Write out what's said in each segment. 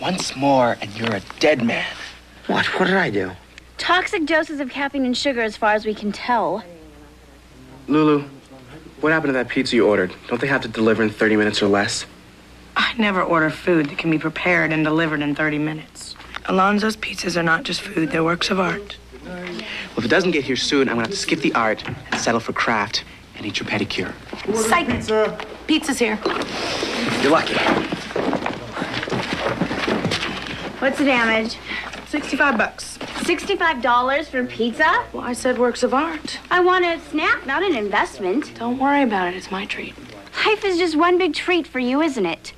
Once more, and you're a dead man. What? What did I do? Toxic doses of caffeine and sugar as far as we can tell. Lulu, what happened to that pizza you ordered? Don't they have to deliver in 30 minutes or less? I never order food that can be prepared and delivered in 30 minutes. Alonzo's pizzas are not just food, they're works of art. Well, if it doesn't get here soon, I'm gonna have to skip the art and settle for craft and eat your pedicure. Psych! Pizza's here. You're lucky. What's the damage? $65. $65 for pizza? Well, I said works of art. I want a snack, not an investment. Don't worry about it, it's my treat. Life is just one big treat for you, isn't it?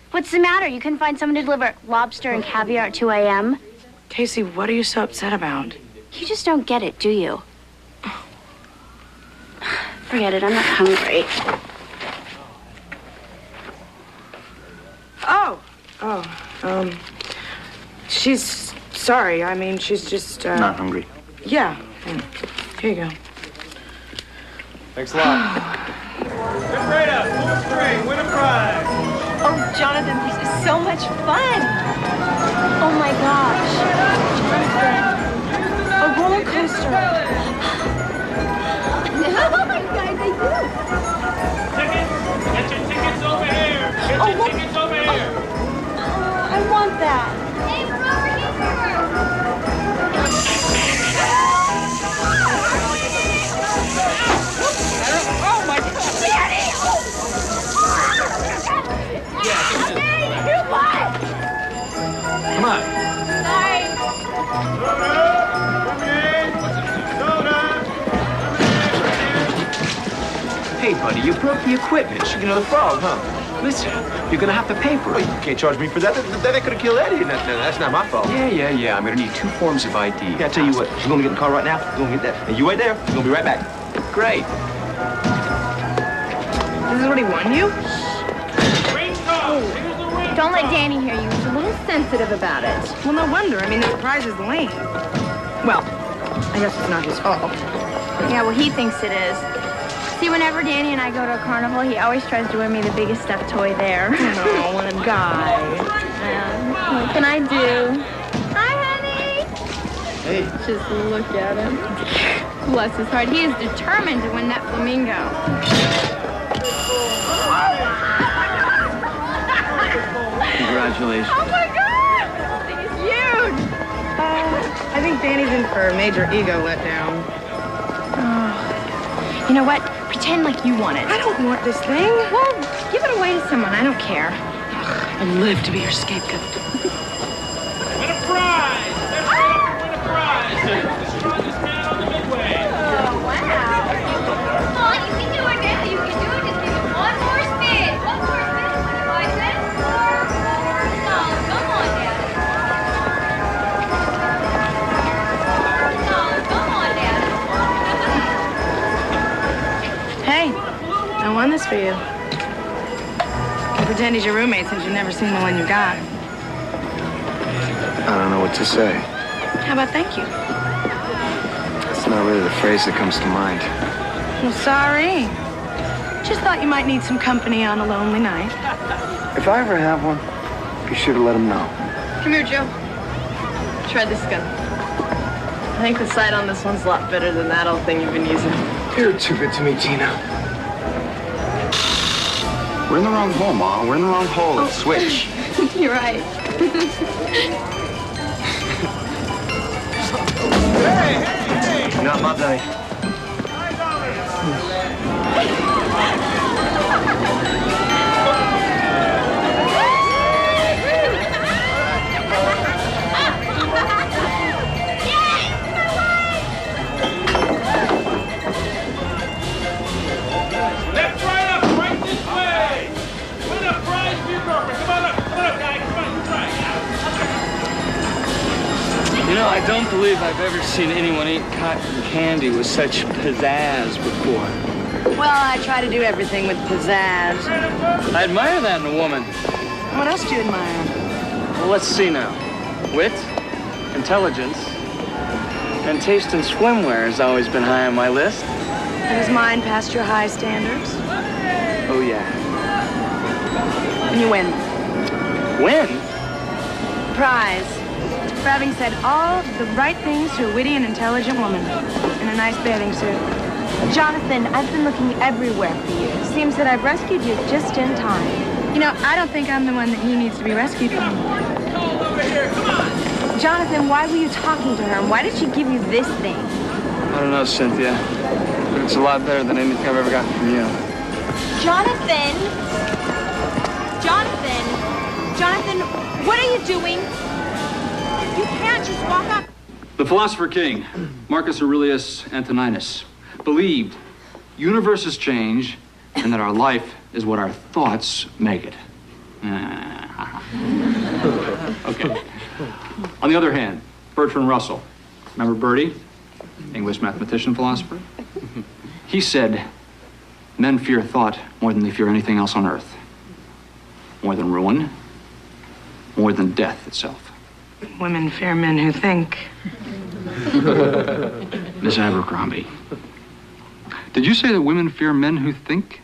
What's the matter? You couldn't find someone to deliver lobster and caviar at 2 a.m.? Casey, what are you so upset about? You just don't get it, do you? Forget it, I'm not hungry. She's sorry. I mean, she's just, Not hungry. Yeah. Here you go. Thanks a lot. Get right up, pull a string, win a prize. Oh, Jonathan, this is so much fun. Oh, my gosh. A roller coaster. Oh, my God, they do. Tickets? Get your tickets over here. Get your tickets over here. I want that. Hey, we're over here. Oh, my God. Daddy! Daddy, you what? Come on. Sorry. Hey, buddy, you broke the equipment. She's another frog, huh? Listen, you're gonna have to pay for Well, it. you can't charge me for that. That could have killed Eddie. That's not my fault. Yeah. I'm gonna need 2 forms of ID. Yeah, I tell you what. She's gonna get in the car right now. She's gonna get that. And you wait there. She's gonna be right back. Great. This is what he won you? Ring toss. Here's the ring Don't let toss. Danny hear you. He's a little sensitive about it. Well, no wonder. I mean, the surprise is lame. Well, I guess it's not his fault. Yeah, well, he thinks it is. See, whenever Danny and I go to a carnival, he always tries to win me the biggest stuffed toy there. Oh, what a guy. What can I do? Hi, honey. Hey. Just look at him. Bless his heart. He is determined to win that flamingo. Congratulations. Oh, my God! This thing is huge. I think Danny's in for a major ego letdown. You know what? Pretend like you want it. I don't want this thing. Well, give it away to someone. I don't care. I live to be your scapegoat. Win a prize. Let's go up and win a prize. The strongest man on the midway. Oh, wow. Come on, you can do it now. You can do it. Just give it one more spin. One more spin. 25 cents. No, come on, Daddy. No, come on, Daddy. Hey, I won this for you. You can pretend he's your roommate since you've never seen the one you got. I don't know what to say. How about thank you? That's not really the phrase that comes to mind. Well, sorry. Just thought you might need some company on a lonely night. If I ever have one, be sure to let him know. Come here, Joe. Try this gun. I think the sight on this one's a lot better than that old thing you've been using. You're too good to me, Tina. We're in the wrong hole, Ma. We're in the wrong hole. Let's switch. You're right. Not my day. Left, right up, right this way. Win a prize for your girlfriend. Come on up, guys. Come on, try. You know, I don't believe I've ever seen anyone eat cotton candy with such pizzazz before. Well, I try to do everything with pizzazz. I admire that in a woman. What else do you admire? Well, let's see now. Wit, intelligence, and taste in swimwear has always been high on my list. And is mine past your high standards? Oh, yeah. And you win. Win? prize for having said all the right things to a witty and intelligent woman in a nice bathing suit. Jonathan, I've been looking everywhere for you. Seems that I've rescued you just in time. You know, I don't think I'm the one that he needs to be rescued from. Jonathan, why were you talking to her? And why did she give you this thing? I don't know, Cynthia. But it's a lot better than anything I've ever gotten from you. Jonathan! Jonathan! Jonathan, what are you doing? You can't just walk up. The philosopher king, Marcus Aurelius Antoninus, believed universes change and that our life is what our thoughts make it. Okay. On the other hand, Bertrand Russell, remember Bertie? English mathematician, philosopher? He said, men fear thought more than they fear anything else on earth. More than ruin, more than death itself. Women fear men who think. Miss Abercrombie, did you say that women fear men who think?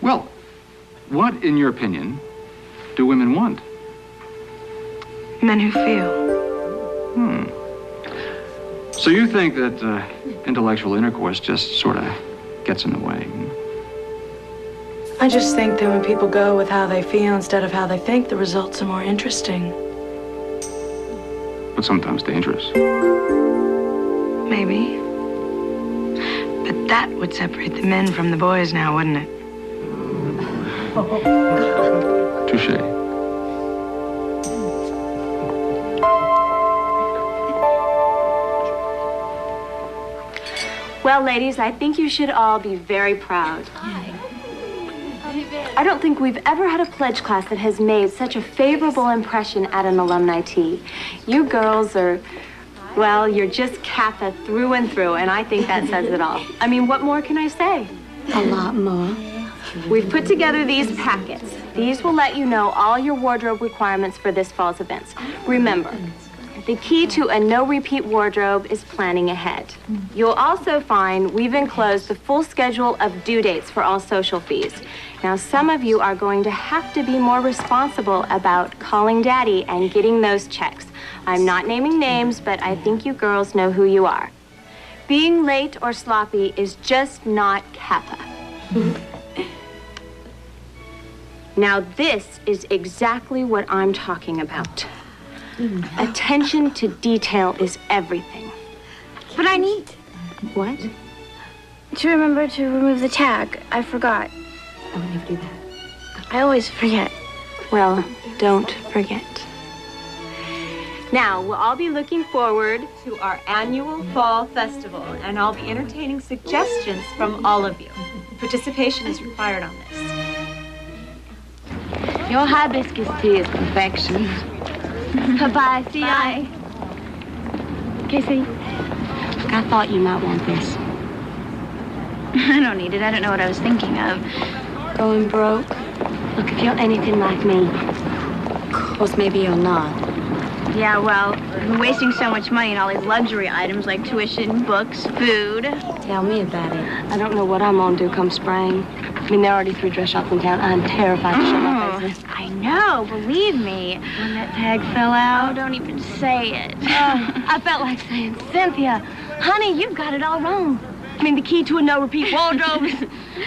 Well, what, in your opinion, do women want? Men who feel. So you think that intellectual intercourse just sort of gets in the way? I just think that when people go with how they feel instead of how they think, the results are more interesting. But sometimes dangerous. Maybe. But that would separate the men from the boys now, wouldn't it? Touché. Well, ladies, I think you should all be very proud. I don't think we've ever had a pledge class that has made such a favorable impression at an alumni tea. You girls are, well, you're just Kappa through and through, and I think that says it all. I mean, what more can I say? A lot more. We've put together these packets. These will let you know all your wardrobe requirements for this fall's events. Remember, the key to a no-repeat wardrobe is planning ahead. You'll also find we've enclosed the full schedule of due dates for all social fees. Now, some of you are going to have to be more responsible about calling Daddy and getting those checks. I'm not naming names, but I think you girls know who you are. Being late or sloppy is just not Kappa. Now, this is exactly what I'm talking about. Attention to detail is everything. But I need What? to remember to remove the tag. I forgot. I would never do that. I always forget. Well, don't forget. Now, we'll all be looking forward to our annual fall festival, and I'll be entertaining suggestions from all of you. Participation is required on this. Your hibiscus tea is perfection. Bye-bye. See ya. Casey, I thought you might want this. I don't need it. I don't know what I was thinking of. Going broke? Look, if you're anything like me, of course, maybe you're not. Yeah, well, we're wasting so much money on all these luxury items like tuition, books, food. Tell me about it. I don't know what I'm gonna do come spring. I mean, there are already 3 dress shops in town. I'm terrified to show my face there. I know, believe me. When that tag fell out. Oh, don't even say it. I felt like saying, Cynthia, honey, you've got it all wrong. I mean, the key to a no-repeat wardrobe is,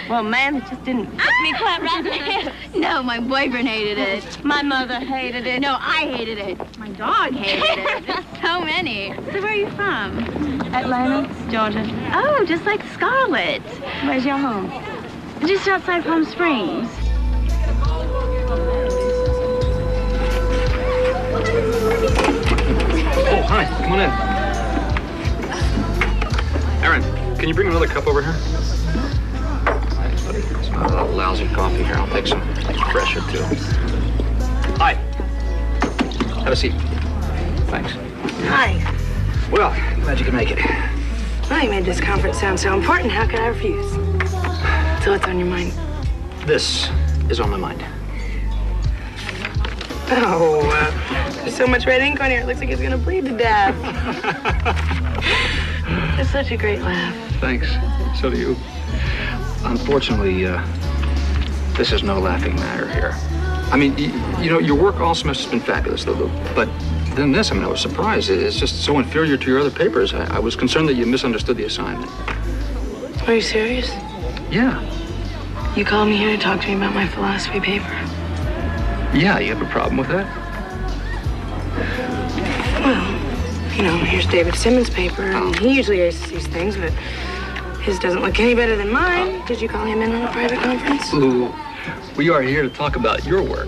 well, man, it just didn't fit me quite right. No, my boyfriend hated it. My mother hated it. No, I hated it. My dog hated it. There's so many. So where are you from? Atlanta, Georgia. Oh, just like Scarlett. Where's your home? Just outside Palm Springs. Oh, hi. Come on in. Aaron, can you bring another cup over here? Thanks, buddy. It's not a lousy coffee here. I'll take some fresher, too. Hi. Have a seat. Thanks. Hi. Well, glad you could make it. Well, you made this conference sound so important. How could I refuse? So what's on your mind? This is on my mind. Oh, there's so much red ink on here. It looks like it's gonna bleed to death. It's such a great laugh. Thanks. So do you. Unfortunately, this is no laughing matter here. I mean, you know, your work all semester's been fabulous, Lulu. But then this, I mean, I was surprised. It's just so inferior to your other papers. I was concerned that you misunderstood the assignment. Are you serious? Yeah. You called me here to talk to me about my philosophy paper? Yeah, you have a problem with that? Well, you know, here's David Simmons' paper, and he usually aces these things, but his doesn't look any better than mine. Did you call him in on a private conference? Lulu, we are here to talk about your work.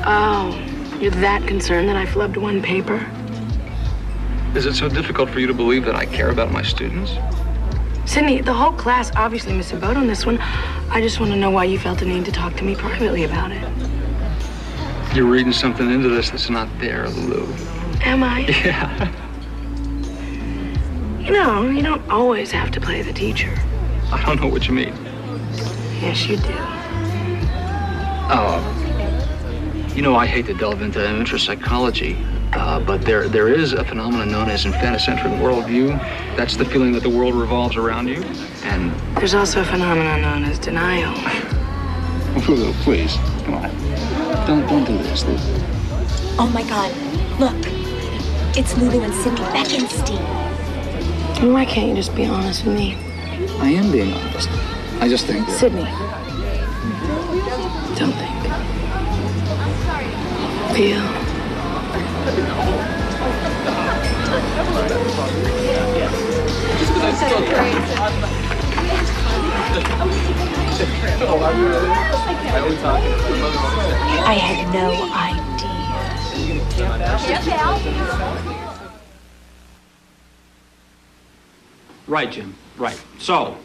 Oh, you're that concerned that I flubbed one paper? Is it so difficult for you to believe that I care about my students? Sydney, the whole class obviously missed a boat on this one. I just want to know why you felt the need to talk to me privately about it. You're reading something into this that's not there, Lulu. Am I? Yeah. You know, you don't always have to play the teacher. I don't know what you mean. Yes, you do. You know, I hate to delve into amateur psychology, but there is a phenomenon known as infantocentric worldview. That's the feeling that the world revolves around you, and... There's also a phenomenon known as denial. Lulu, please, come on. Don't do this, Lulu. Oh my God, look. It's Lulu and Cindy Beckenstein. And why can't you just be honest with me? I am being honest. I just think that... Sydney. Don't think. Feel. I had no idea. Right, Jim, right. So,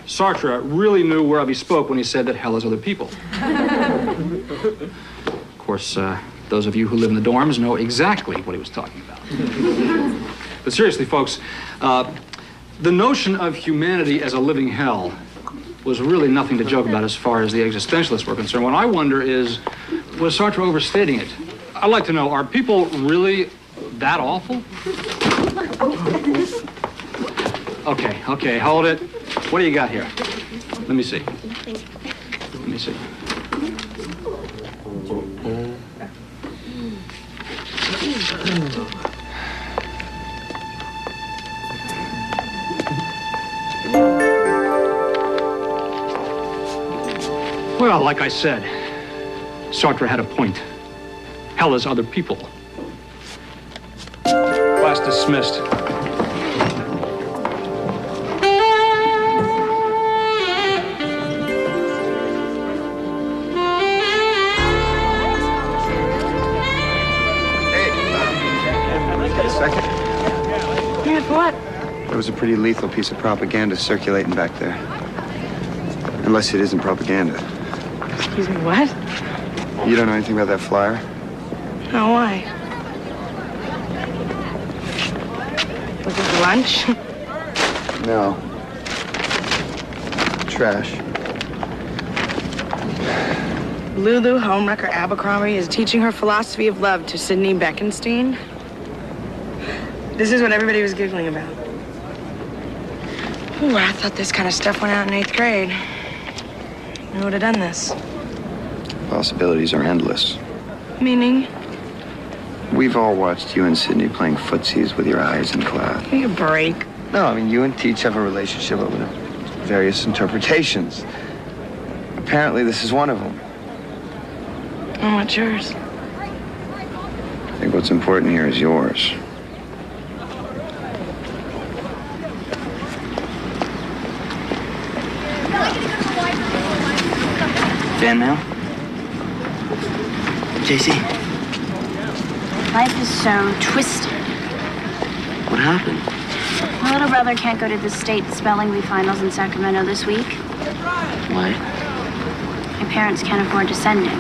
Sartre really knew whereof he spoke when he said that hell is other people. Of course, those of you who live in the dorms know exactly what he was talking about. But seriously, folks, the notion of humanity as a living hell was really nothing to joke about as far as the existentialists were concerned. What I wonder is, was Sartre overstating it? I'd like to know, are people really that awful? Okay, hold it. What do you got here? Let me see. Well, like I said, Sartre had a point. Hell is other people. Class dismissed. Yeah, for what? There was a pretty lethal piece of propaganda circulating back there. Unless it isn't propaganda. Excuse me, what? You don't know anything about that flyer? No, why? Was it lunch? No. Trash. Lulu Homewrecker Abercrombie is teaching her philosophy of love to Sydney Beckenstein. This is what everybody was giggling about. Ooh, I thought this kind of stuff went out in 8th grade. I would have done this. Possibilities are endless. Meaning? We've all watched you and Sydney playing footsies with your eyes in class. Give me a break. No, I mean, you and Teach have a relationship with various interpretations. Apparently, this is one of them. Oh, what's yours? I think what's important here is yours. Fan mail? JC? Life is so twisted. What happened? My little brother can't go to the state spelling bee finals in Sacramento this week. Why? My parents can't afford to send him.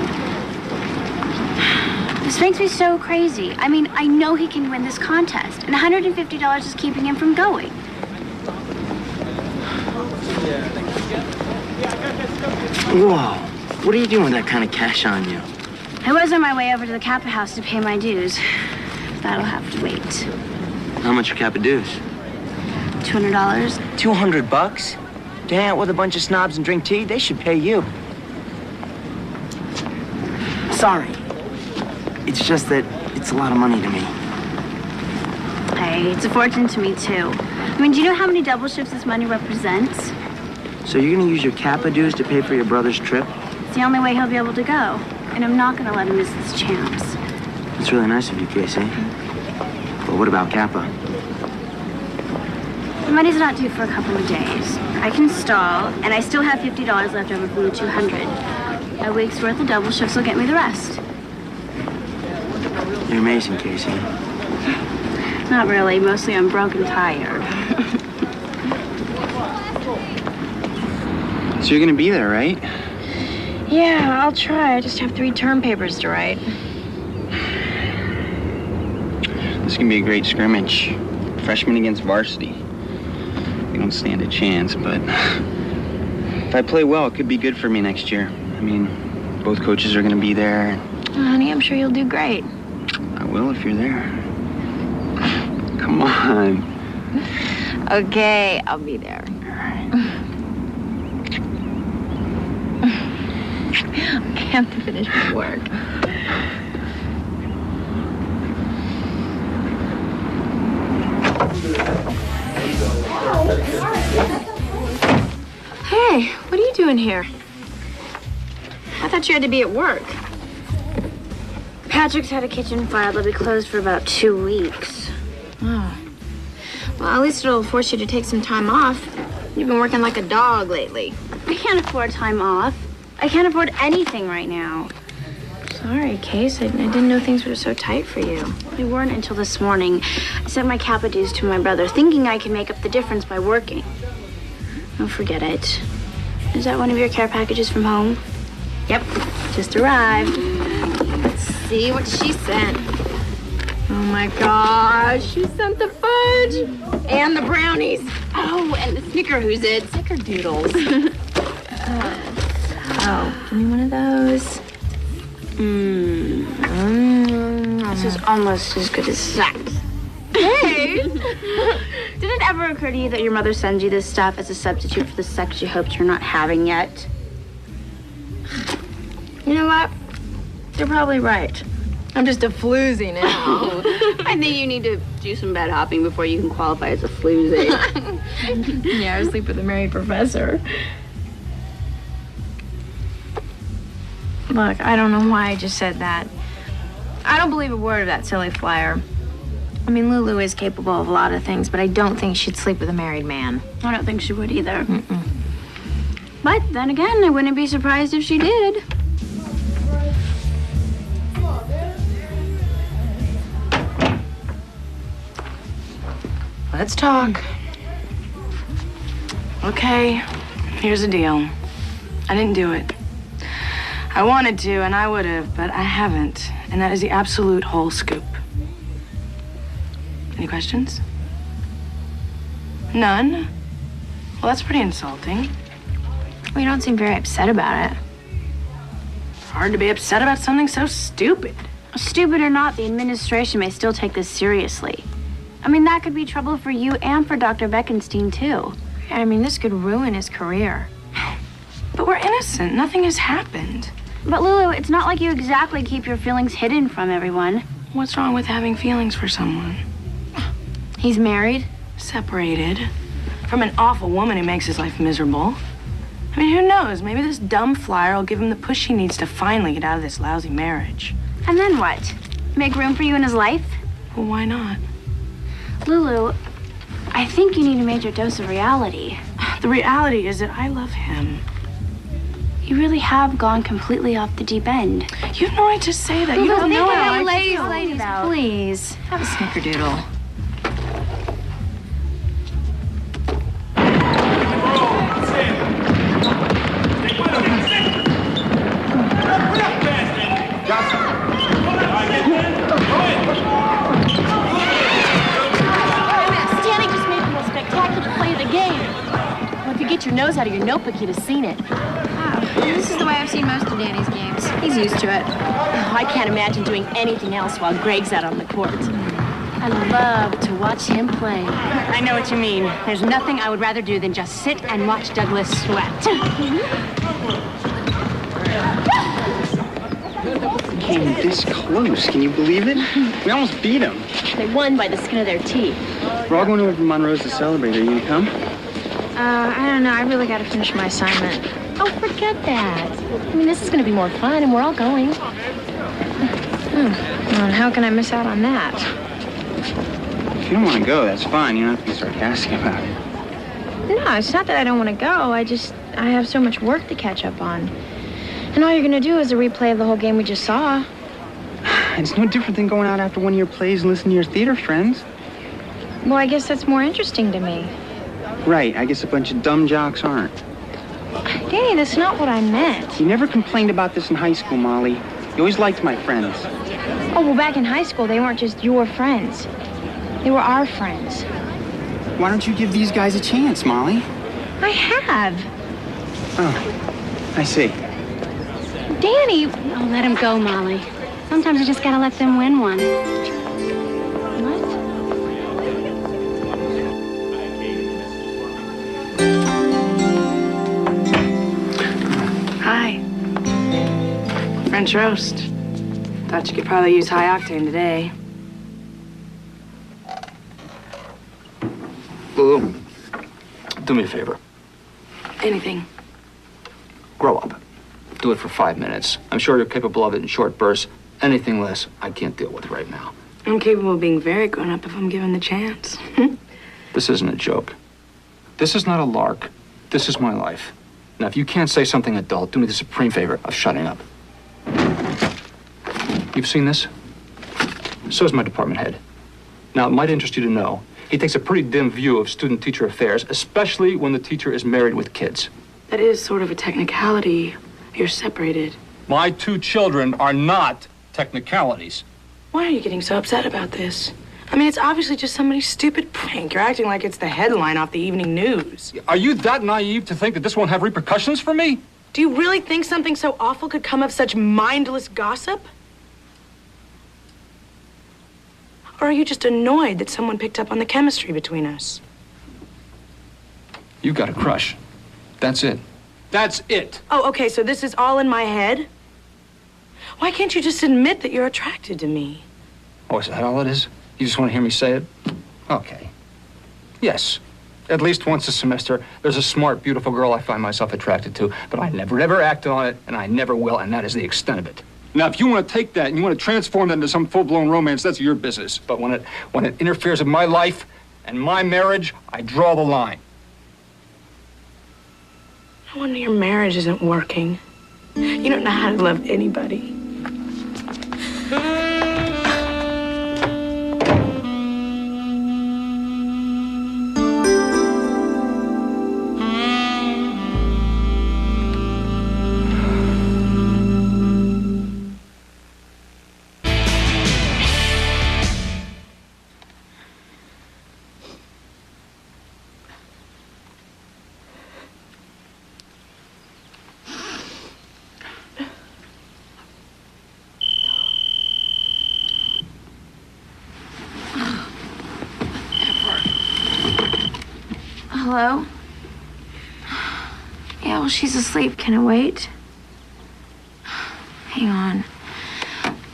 This makes me so crazy. I mean, I know he can win this contest, and $150 is keeping him from going. Whoa. What are you doing with that kind of cash on you? I was on my way over to the Kappa house to pay my dues. That'll have to wait. How much are Kappa dues? $200. $200? To hang out with a bunch of snobs and drink tea? They should pay you. Sorry. It's just that it's a lot of money to me. Hey, it's a fortune to me, too. I mean, do you know how many double shifts this money represents? So you're gonna use your Kappa dues to pay for your brother's trip? It's the only way he'll be able to go. And I'm not gonna let him miss this chance. It's really nice of you, Casey. But what about Kappa? The money's not due for a couple of days. I can stall, and I still have $50 left over from the 200. A week's worth of double shifts will get me the rest. You're amazing, Casey. Not really. Mostly I'm broke and tired. So you're gonna be there, right? Yeah, I'll try. I just have 3 term papers to write. This is gonna be a great scrimmage. Freshman against varsity. We don't stand a chance, but if I play well, it could be good for me next year. I mean, both coaches are gonna be there. Well, honey, I'm sure you'll do great. I will if you're there. Come on. Okay, I'll be there. I have to finish my work. Hey, what are you doing here? I thought you had to be at work. Patrick's had a kitchen fire that'll be closed for about 2 weeks. Oh. Well, at least it'll force you to take some time off. You've been working like a dog lately. I can't afford time off. I can't afford anything right now. Sorry, Case. I didn't know things were so tight for you. They weren't until this morning. I sent my Kappa dues to my brother, thinking I could make up the difference by working. Oh, forget it. Is that one of your care packages from home? Yep, just arrived. Let's see what she sent. Oh my gosh, she sent the fudge and the brownies. Oh, and the snickerdoodles. Snickerdoodles. Oh, give me one of those. This is almost as good as sex. Hey! Did it ever occur to you that your mother sends you this stuff as a substitute for the sex you hoped you're not having yet? You know what? You're probably right. I'm just a floozy now. I think you need to do some bed hopping before you can qualify as a floozy. Yeah, I sleep with a married professor. Look, I don't know why I just said that. I don't believe a word of that silly flyer. I mean, Lulu is capable of a lot of things, but I don't think she'd sleep with a married man. I don't think she would either. But then again, I wouldn't be surprised if she did. Let's talk. Okay, here's the deal. I didn't do it. I wanted to, and I would have, but I haven't. And that is the absolute whole scoop. Any questions? None? Well, that's pretty insulting. Well, you don't seem very upset about it. It's hard to be upset about something so stupid. Stupid or not, the administration may still take this seriously. I mean, that could be trouble for you and for Dr. Beckenstein, too. I mean, this could ruin his career. But we're innocent. Nothing has happened. But Lulu, it's not like you exactly keep your feelings hidden from everyone. What's wrong with having feelings for someone? He's married? Separated. From an awful woman who makes his life miserable. I mean, who knows? Maybe this dumb flyer will give him the push he needs to finally get out of this lousy marriage. And then what? Make room for you in his life? Well, why not? Lulu, I think you need a major dose of reality. The reality is that I love him. You really have gone completely off the deep end. You have no right to say that. You don't know how I ladies, feel. ladies, please. Have a snickerdoodle. Danny just made the most spectacular play of the game. Well, if you get your nose out of your notebook, you'd have seen it. This is the way I've seen most of Danny's games. He's used to it. Oh, I can't imagine doing anything else while Greg's out on the court. I love to watch him play. I know what you mean. There's nothing I would rather do than just sit and watch Douglas sweat. Came this close. Can you believe it? We almost beat them. They won by the skin of their teeth. We're all going over to Monroe's to celebrate. Are you gonna come? I don't know. I really got to finish my assignment. Oh, forget that. I mean, this is going to be more fun, and we're all going. Well, and how can I miss out on that? If you don't want to go, that's fine. You don't have to be sarcastic about it. No, it's not that I don't want to go. I have so much work to catch up on. And all you're going to do is a replay of the whole game we just saw. It's no different than going out after one of your plays and listening to your theater friends. Well, I guess that's more interesting to me. Right, I guess a bunch of dumb jocks aren't. Danny, that's not what I meant. You never complained about this in high school, Molly. You always liked my friends. Oh, well, back in high school, they weren't just your friends. They were our friends. Why don't you give these guys a chance, Molly? I have. Oh, I see. Danny! Oh, let him go, Molly. Sometimes you just gotta let them win one. Hi. French roast. Thought you could probably use high octane today. Lulu, do me a favor. Anything. Grow up. Do it for 5 minutes. I'm sure you're capable of it in short bursts. Anything less, I can't deal with right now. I'm capable of being very grown up if I'm given the chance. This isn't a joke. This is not a lark. This is my life. Now, if you can't say something adult, do me the supreme favor of shutting up. You've seen this? So is my department head. Now, it might interest you to know, he takes a pretty dim view of student-teacher affairs, especially when the teacher is married with kids. That is sort of a technicality. You're separated. My 2 children are not technicalities. Why are you getting so upset about this? I mean, it's obviously just somebody's stupid prank. You're acting like it's the headline off the evening news. Are you that naive to think that this won't have repercussions for me? Do you really think something so awful could come of such mindless gossip? Or are you just annoyed that someone picked up on the chemistry between us? You've got a crush. That's it. That's it. Oh, okay, so this is all in my head? Why can't you just admit that you're attracted to me? Oh, is that all it is? You just want to hear me say it? Okay. Yes. At least once a semester, there's a smart, beautiful girl I find myself attracted to, but I never, ever acted on it, and I never will, and that is the extent of it. Now, if you want to take that and you want to transform that into some full-blown romance, that's your business. But when it interferes with my life and my marriage, I draw the line. No wonder your marriage isn't working. You don't know how to love anybody. Hello? Yeah, well, she's asleep. Can it wait? Hang on.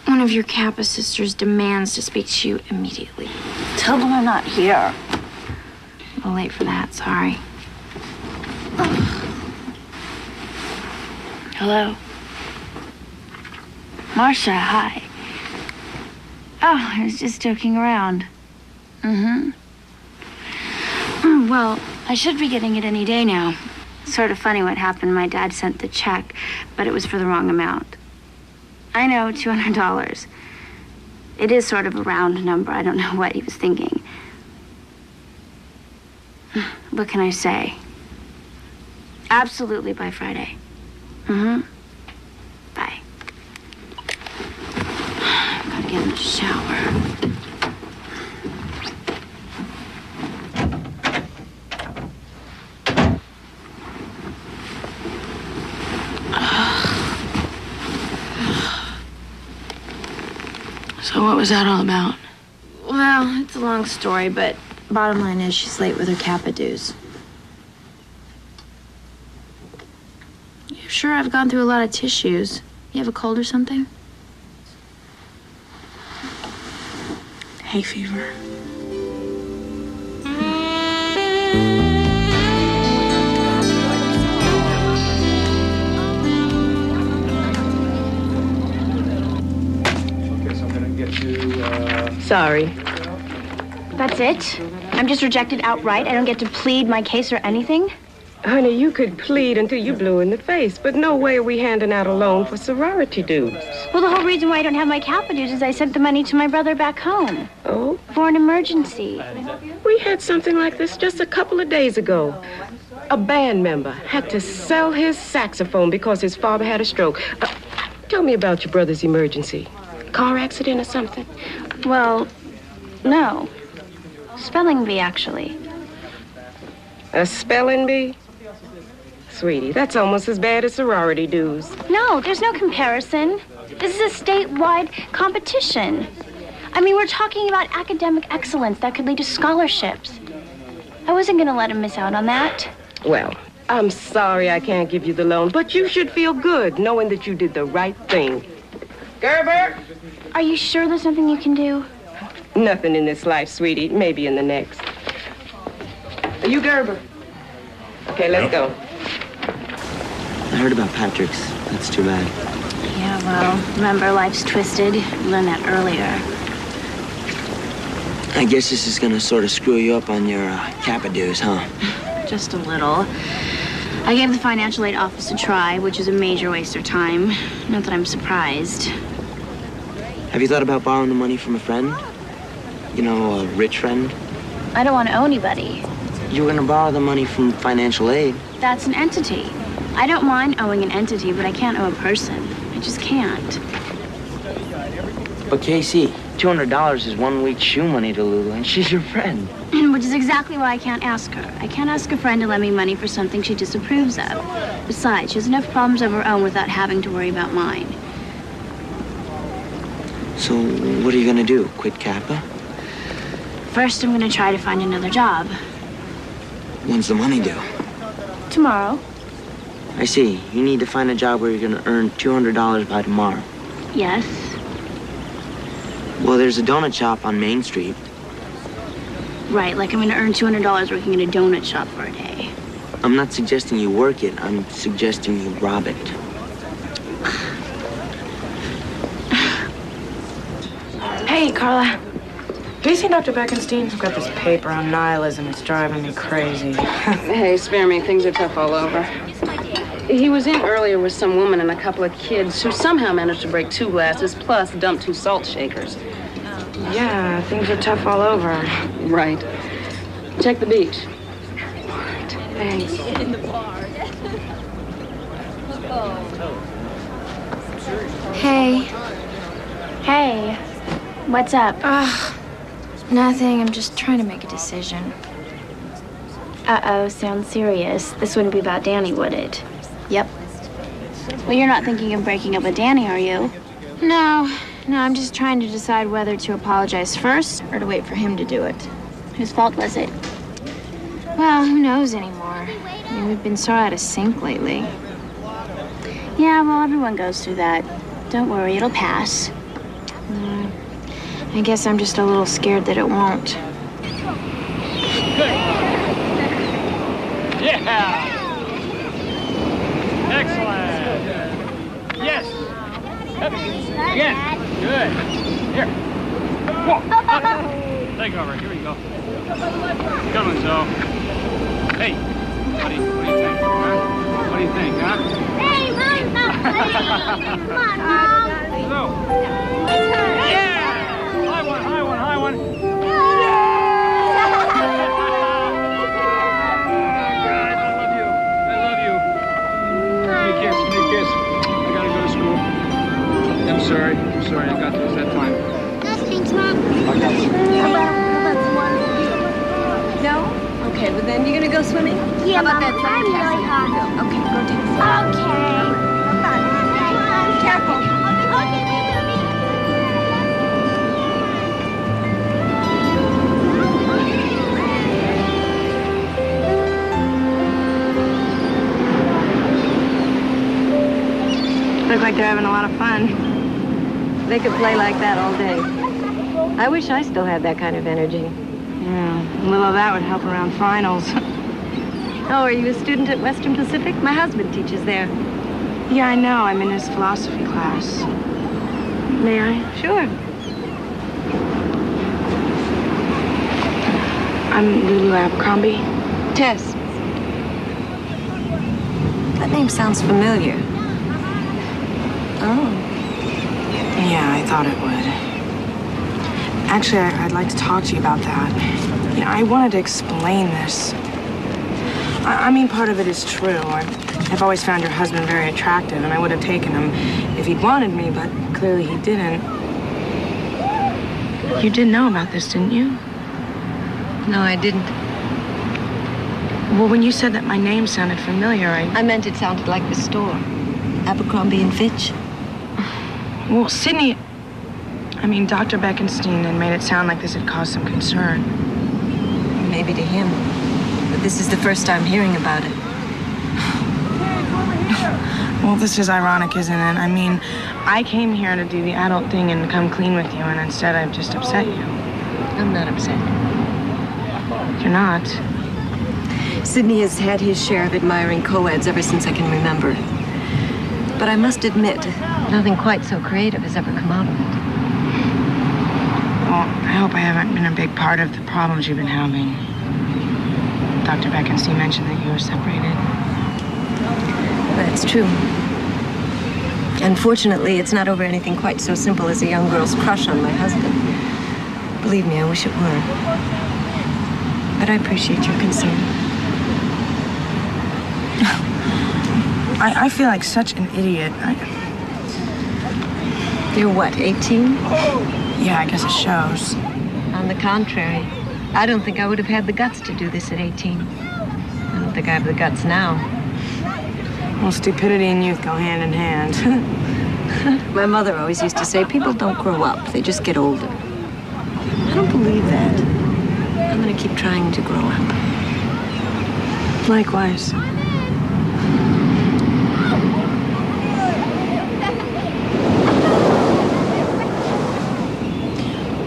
One of your Kappa sisters demands to speak to you immediately. Tell them I'm not here. A little late for that, sorry. Hello? Marcia, hi. Oh, I was just joking around. Well, I should be getting it any day now. Sort of funny what happened. My dad sent the check, but it was for the wrong amount. I know, $200. It is sort of a round number. I don't know what he was thinking. What can I say? Absolutely by Friday. Bye. Gotta get in the shower. So what was that all about? Well, it's a long story, but bottom line is she's late with her Kappa dues. You sure I've gone through a lot of tissues? You have a cold or something? hay fever. Okay, so I'm gonna get to, Sorry. That's it? I'm just rejected outright? I don't get to plead my case or anything? Honey, you could plead until you blew in the face, but no way are we handing out a loan for sorority dues. Well, the whole reason why I don't have my Kappa dues is I sent the money to my brother back home. Oh? For an emergency. We had something like this just a couple of days ago. A band member had to sell his saxophone because his father had a stroke. Tell me about your brother's emergency. Car accident or something? Well, no. Spelling bee, actually. A spelling bee? Sweetie, that's almost as bad as sorority dues. No, there's no comparison. This is a statewide competition. I mean, we're talking about academic excellence that could lead to scholarships. I wasn't going to let him miss out on that. Well, I'm sorry I can't give you the loan, but you should feel good knowing that you did the right thing. Gerber? Are you sure there's nothing you can do? Nothing in this life, sweetie. Maybe in the next. Are you Gerber? Okay, let's go. I heard about Patrick's. That's too bad. Yeah, well, remember, life's twisted. You learned that earlier. I guess this is gonna sort of screw you up on your Kappa dues, huh? Just a little. I gave the financial aid office a try, which is a major waste of time. Not that I'm surprised. Have you thought about borrowing the money from a friend? You know, a rich friend? I don't want to owe anybody. You were gonna borrow the money from financial aid. That's an entity. I don't mind owing an entity, but I can't owe a person. I just can't. But Casey, $200 is 1 week's shoe money to Lulu, and she's your friend. Which is exactly why I can't ask her. I can't ask a friend to lend me money for something she disapproves of. Besides, she has enough problems of her own without having to worry about mine. So, what are you gonna do? Quit Kappa? First, I'm gonna try to find another job. When's the money due? Tomorrow. I see. You need to find a job where you're gonna earn $200 by tomorrow. Yes. Well, there's a donut shop on Main Street. Right, like I'm gonna earn $200 working in a donut shop for a day. I'm not suggesting you work it. I'm suggesting you rob it. Hey, Carla. Have you seen Dr. Beckenstein? I've got this paper on nihilism. It's driving me crazy. Hey, spare me. Things are tough all over. He was in earlier with some woman and a couple of kids who somehow managed to break 2 glasses, plus dump 2 salt shakers. Yeah, things are tough all over. Right. Check the beach. Thanks. Hey. Hey. What's up? Nothing. I'm just trying to make a decision. Uh-oh, sounds serious. This wouldn't be about Danny, would it? Yep. Well, you're not thinking of breaking up with Danny, are you? No, I'm just trying to decide whether to apologize first or to wait for him to do it. Whose fault was it? Well, who knows anymore? I mean, we've been so out of sync lately. Yeah, well, everyone goes through that. Don't worry, it'll pass. I guess I'm just a little scared that it won't. Yeah! Excellent! Yes! Up. Again! Good! Here! Whoa! Take over. Here we go. Good one, Zoe. Hey! What do you think? Huh? What do you think, huh? Hey, Mom! Come on, Mom! Zoe! Yeah! High one! I'm sorry, I got to lose that time. Thanks, Mom. No? Okay, well then you're gonna go swimming? Yeah, How about Mom, that? I'm really hot. Okay, go do it. Okay. Careful. Look like they're having a lot of fun. They could play like that all day. I wish I still had that kind of energy. Yeah, a little of that would help around finals. Oh, are you a student at Western Pacific? My husband teaches there. Yeah, I know. I'm in his philosophy class. May I? Sure. I'm Lulu Abercrombie. Tess. That name sounds familiar. Oh. Yeah, I thought it would. Actually, I'd like to talk to you about that. You know, I wanted to explain this. I mean, part of it is true. I've always found your husband very attractive, and I would have taken him if he'd wanted me, but clearly he didn't. You did know about this, didn't you? No, I didn't. Well, when you said that my name sounded familiar, I meant it sounded like the store. Abercrombie and Fitch. Well, Sydney... Dr. Beckenstein had made it sound like this had caused some concern. Maybe to him. But this is the first time hearing about it. Well, this is ironic, isn't it? I came here to do the adult thing and come clean with you, and instead I've just upset you. I'm not upset. You're not? Sydney has had his share of admiring co-eds ever since I can remember. But I must admit, nothing quite so creative has ever come out of it. Well, I hope I haven't been a big part of the problems you've been having. Dr. Beckenstein mentioned that you were separated. That's true. Unfortunately, it's not over anything quite so simple as a young girl's crush on my husband. Believe me, I wish it were. But I appreciate your concern. I feel like such an idiot. You're what, 18? Yeah, I guess it shows. On the contrary, I don't think I would have had the guts to do this at 18. I don't think I have the guts now. Well, stupidity and youth go hand in hand. My mother always used to say, people don't grow up, they just get older. I don't believe that. I'm gonna keep trying to grow up. Likewise.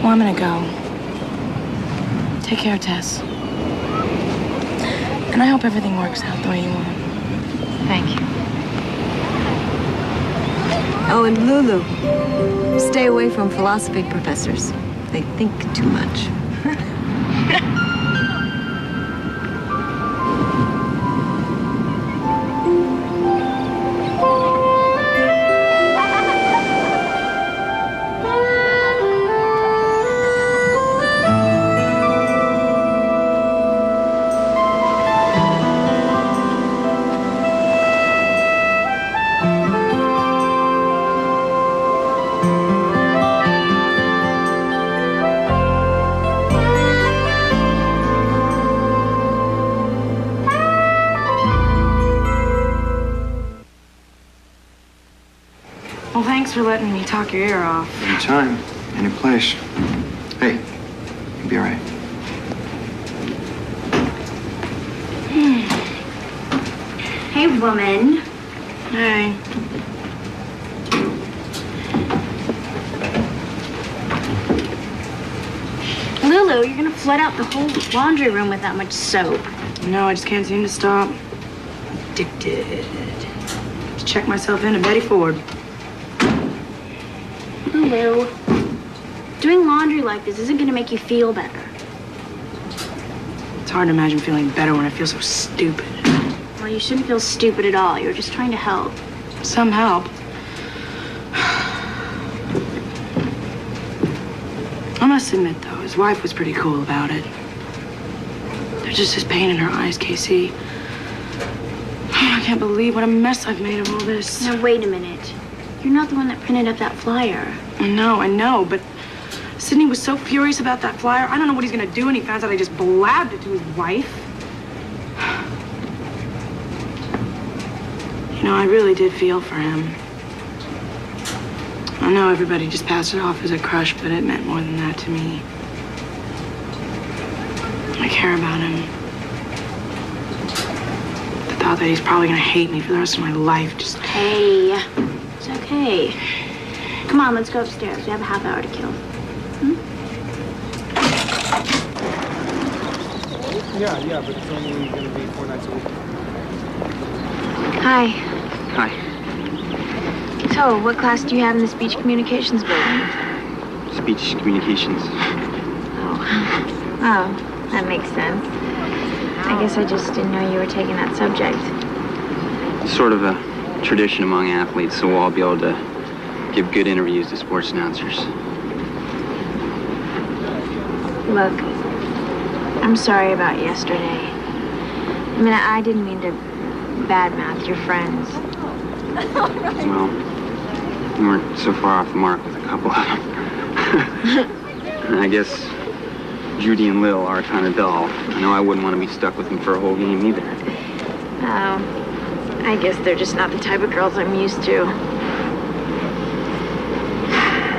Well, I'm gonna go. Take care, Tess. And I hope everything works out the way you want. Thank you. Oh, and Lulu, stay away from philosophy professors. They think too much. Well, thanks for letting me talk your ear off. Anytime, any place. Hey, you'll be all right. Hey, woman. Hey. Lulu, you're gonna flood out the whole laundry room with that much soap. No, I just can't seem to stop. Addicted. Just check myself into Betty Ford. Lulu, doing laundry like this isn't gonna make you feel better. It's hard to imagine feeling better when I feel so stupid. Well, you shouldn't feel stupid at all. You're just trying to help. Some help. I must admit, though, his wife was pretty cool about it. There's just this pain in her eyes, Casey. I can't believe what a mess I've made of all this. Now, wait a minute. You're not the one that printed up that flyer. I know, but Sydney was so furious about that flyer. I don't know what he's gonna do when he finds out I just blabbed it to his wife. You know, I really did feel for him. I know everybody just passed it off as a crush, but it meant more than that to me. I care about him. The thought that he's probably gonna hate me for the rest of my life just... Hey, it's okay. Come on, let's go upstairs. We have a half hour to kill. Hmm? Yeah, but it's only going to be 4 nights a week. Hi. Hi. So, what class do you have in the speech communications building? Speech communications. Oh, that makes sense. I guess I just didn't know you were taking that subject. It's sort of a tradition among athletes, so we'll all be able to give good interviews to sports announcers. Look, I'm sorry about yesterday. I mean, I didn't mean to badmouth your friends. Well, we weren't so far off the mark with a couple of them. I guess Judy and Lil are kind of dull. I know I wouldn't want to be stuck with them for a whole game either. I guess they're just not the type of girls I'm used to.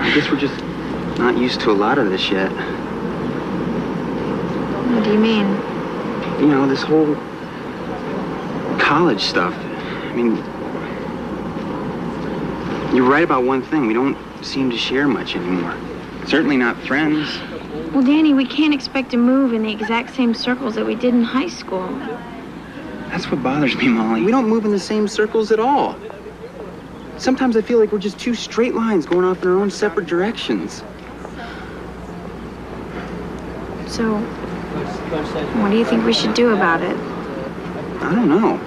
I guess we're just not used to a lot of this yet. What do you mean? You know, this whole college stuff. I mean, you're right about one thing. We don't seem to share much anymore. Certainly not friends. Well, Danny, we can't expect to move in the exact same circles that we did in high school. That's what bothers me, Molly. We don't move in the same circles at all. Sometimes I feel like we're just two straight lines going off in our own separate directions. So, what do you think we should do about it? I don't know.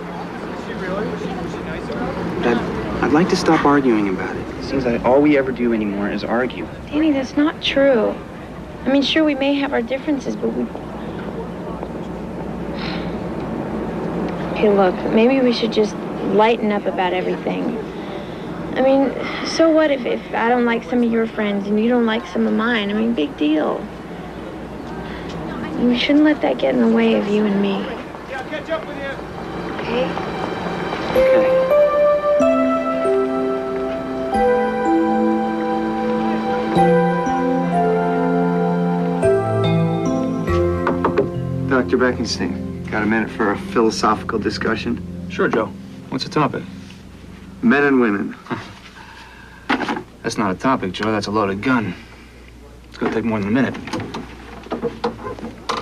But I'd like to stop arguing about it. It seems like all we ever do anymore is argue. Danny, that's not true. I mean, sure, we may have our differences, but we... Okay, look, maybe we should just lighten up about everything. I mean, so what if I don't like some of your friends and you don't like some of mine? I mean, big deal. We shouldn't let that get in the way of you and me. Yeah, catch up with you. Okay? Dr. Beckenstein, got a minute for a philosophical discussion? Sure, Joe. What's the topic? Men and women. That's not a topic, Joe. That's a loaded gun. It's gonna take more than a minute.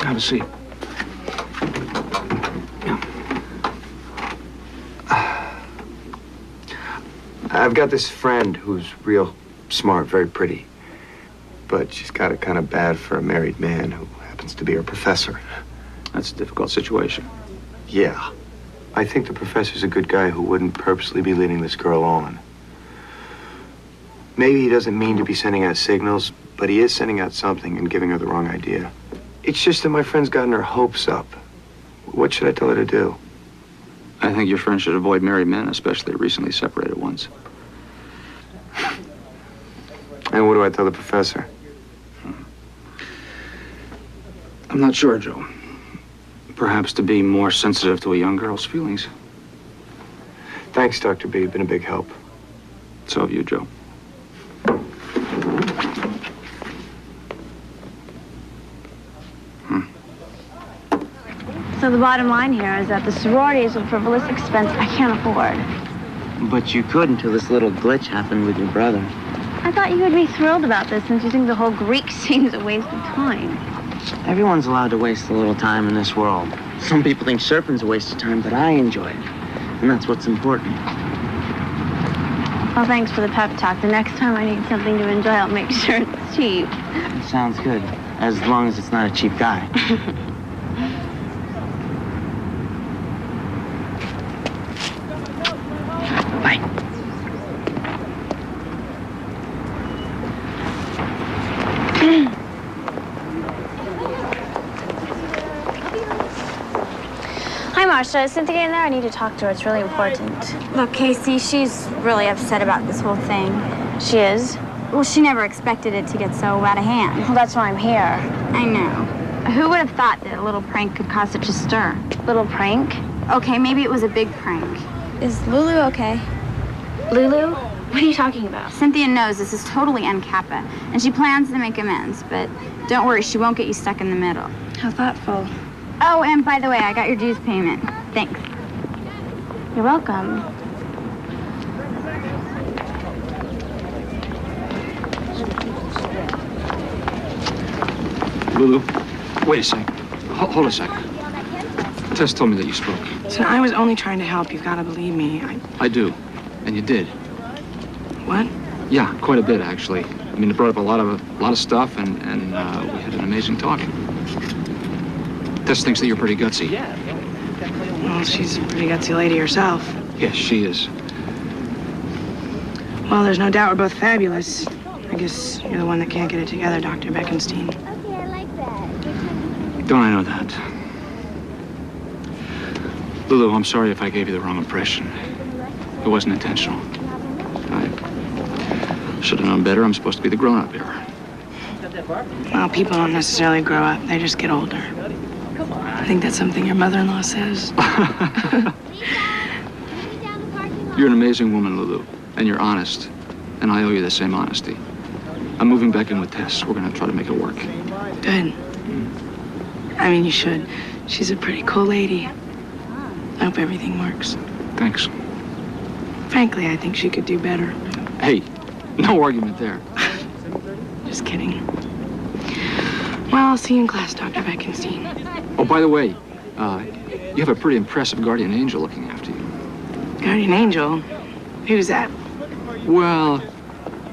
Have a seat. I've got this friend who's real smart, very pretty. But she's got it kind of bad for a married man who happens to be her professor. That's a difficult situation. Yeah. I think the professor's a good guy who wouldn't purposely be leading this girl on. Maybe he doesn't mean to be sending out signals, but he is sending out something and giving her the wrong idea. It's just that my friend's gotten her hopes up. What should I tell her to do? I think your friend should avoid married men, especially recently separated ones. And what do I tell the professor? I'm not sure, Joe. Perhaps to be more sensitive to a young girl's feelings. Thanks, Dr. B. You've been a big help. So have you, Joe. So the bottom line here is that the sorority is a frivolous expense I can't afford. But you could until this little glitch happened with your brother. I thought you would be thrilled about this since you think the whole Greek scene is a waste of time. Everyone's allowed to waste a little time in this world. Some people think surfing's a waste of time, but I enjoy it. And that's what's important. Well, thanks for the pep talk. The next time I need something to enjoy, I'll make sure it's cheap. It sounds good, as long as it's not a cheap guy. Bye. Hi, Marcia. Is Cynthia in there? I need to talk to her. It's really important. Look, Casey, she's really upset about this whole thing. She is? Well, she never expected it to get so out of hand. Well, that's why I'm here. I know. Who would have thought that a little prank could cause such a stir? Little prank? Okay, maybe it was a big prank. Is Lulu okay? Lulu? What are you talking about? Cynthia knows this is totally uncappa, and she plans to make amends, but don't worry, she won't get you stuck in the middle. How thoughtful. Oh, and by the way, I got your dues payment. Thanks. You're welcome. Lulu, wait a sec. Hold a second. Tess told me that you spoke. So I was only trying to help. You've got to believe me. I do. And you did. What? Yeah, quite a bit, actually. I mean, it brought up a lot of stuff, and we had an amazing talk. Tess thinks that you're pretty gutsy. Well, she's a pretty gutsy lady herself. Yes, she is. Well, there's no doubt we're both fabulous. I guess you're the one that can't get it together, Dr. Beckenstein. Don't I know that? Lulu, I'm sorry if I gave you the wrong impression. It wasn't intentional. I should have known better. I'm supposed to be the grown-up here. Well, people don't necessarily grow up. They just get older. I think that's something your mother-in-law says. You're an amazing woman, Lulu, and you're honest. And I owe you the same honesty. I'm moving back in with Tess. We're going to try to make it work. Good. I mean, you should. She's a pretty cool lady. I hope everything works. Thanks. Frankly, I think she could do better. Hey, no argument there. Just kidding. Well, I'll see you in class, Dr. Beckenstein. Oh, by the way, you have a pretty impressive guardian angel looking after you. Guardian angel? Who's that? Well,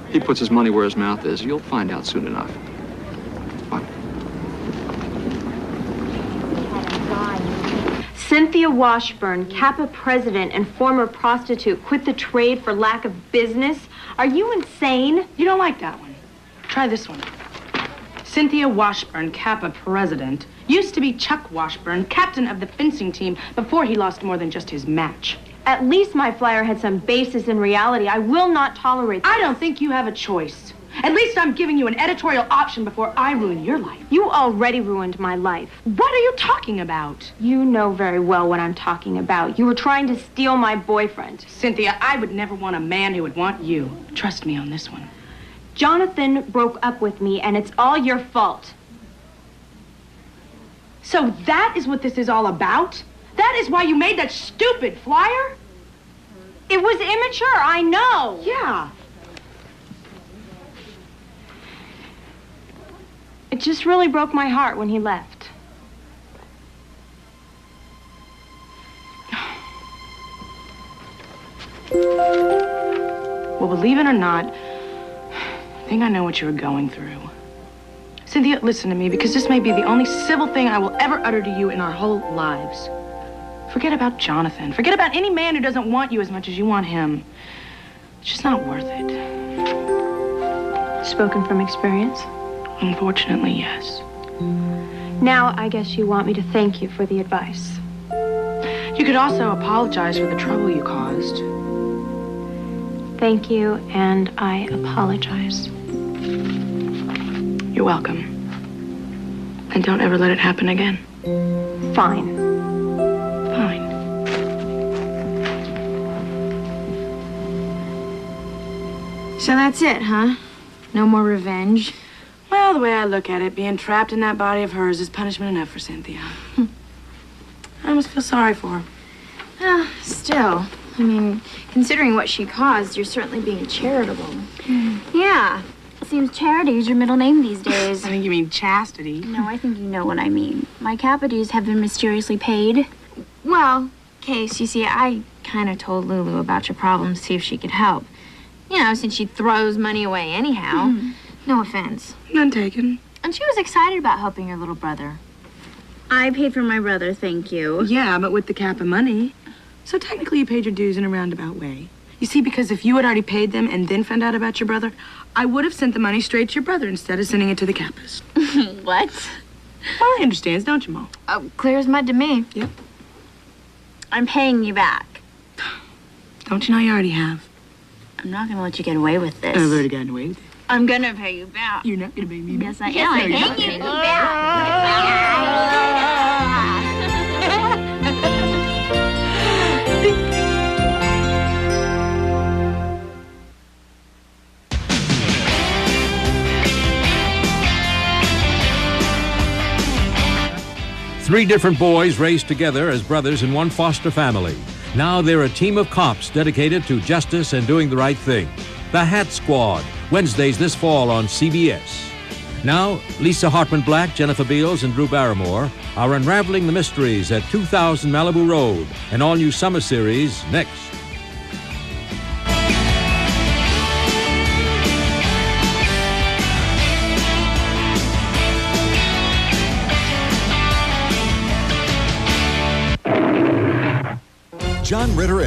he puts his money where his mouth is. You'll find out soon enough. Bye. Cynthia Washburn, Kappa president and former prostitute, quit the trade for lack of business? Are you insane? You don't like that one. Try this one. Cynthia Washburn, Kappa president, used to be Chuck Washburn, captain of the fencing team, before he lost more than just his match. At least my flyer had some basis in reality. I will not tolerate this. I don't think you have a choice. At least I'm giving you an editorial option before I ruin your life. You already ruined my life. What are you talking about? You know very well what I'm talking about. You were trying to steal my boyfriend. Cynthia, I would never want a man who would want you. Trust me on this one. Jonathan broke up with me, and it's all your fault. So that is what this is all about? That is why you made that stupid flyer? It was immature, I know. Yeah. It just really broke my heart when he left. Well, believe it or not, I think I know what you were going through. Cynthia, listen to me, because this may be the only civil thing I will ever utter to you in our whole lives. Forget about Jonathan. Forget about any man who doesn't want you as much as you want him. It's just not worth it. Spoken from experience? Unfortunately, yes. Now, I guess you want me to thank you for the advice. You could also apologize for the trouble you caused. Thank you, and I apologize. You're welcome. And don't ever let it happen again. Fine. Fine. So that's it, huh? No more revenge? Well, the way I look at it, being trapped in that body of hers is punishment enough for Cynthia. I almost feel sorry for her. Still, I mean, considering what she caused, you're certainly being charitable. Yeah. Seems charity is your middle name these days. I think you mean chastity. No, I think you know what I mean. My Kappa dues have been mysteriously paid. Well, Case, you see, I kind of told Lulu about your problems to see if she could help. You know, since she throws money away anyhow. No offense. None taken. And she was excited about helping your little brother. I paid for my brother, thank you. Yeah, but with the Kappa money. So technically you paid your dues in a roundabout way. You see, because if you had already paid them and then found out about your brother, I would have sent the money straight to your brother instead of sending it to the Kappas. What? Well, he understands, don't you, Ma? Oh, clear as mud to me. Yep. I'm paying you back. Don't you know you already have? I'm not going to let you get away with this. I've already gotten away with it. I'm going to pay you back. You're not going to pay me back. Yes, I am. I'm paying you back. 3 different boys raised together as brothers in one foster family. Now they're a team of cops dedicated to justice and doing the right thing. The Hat Squad, Wednesdays this fall on CBS. Now, Lisa Hartman-Black, Jennifer Beals, and Drew Barrymore are unraveling the mysteries at 2000 Malibu Road, an all-new summer series next. John Ritter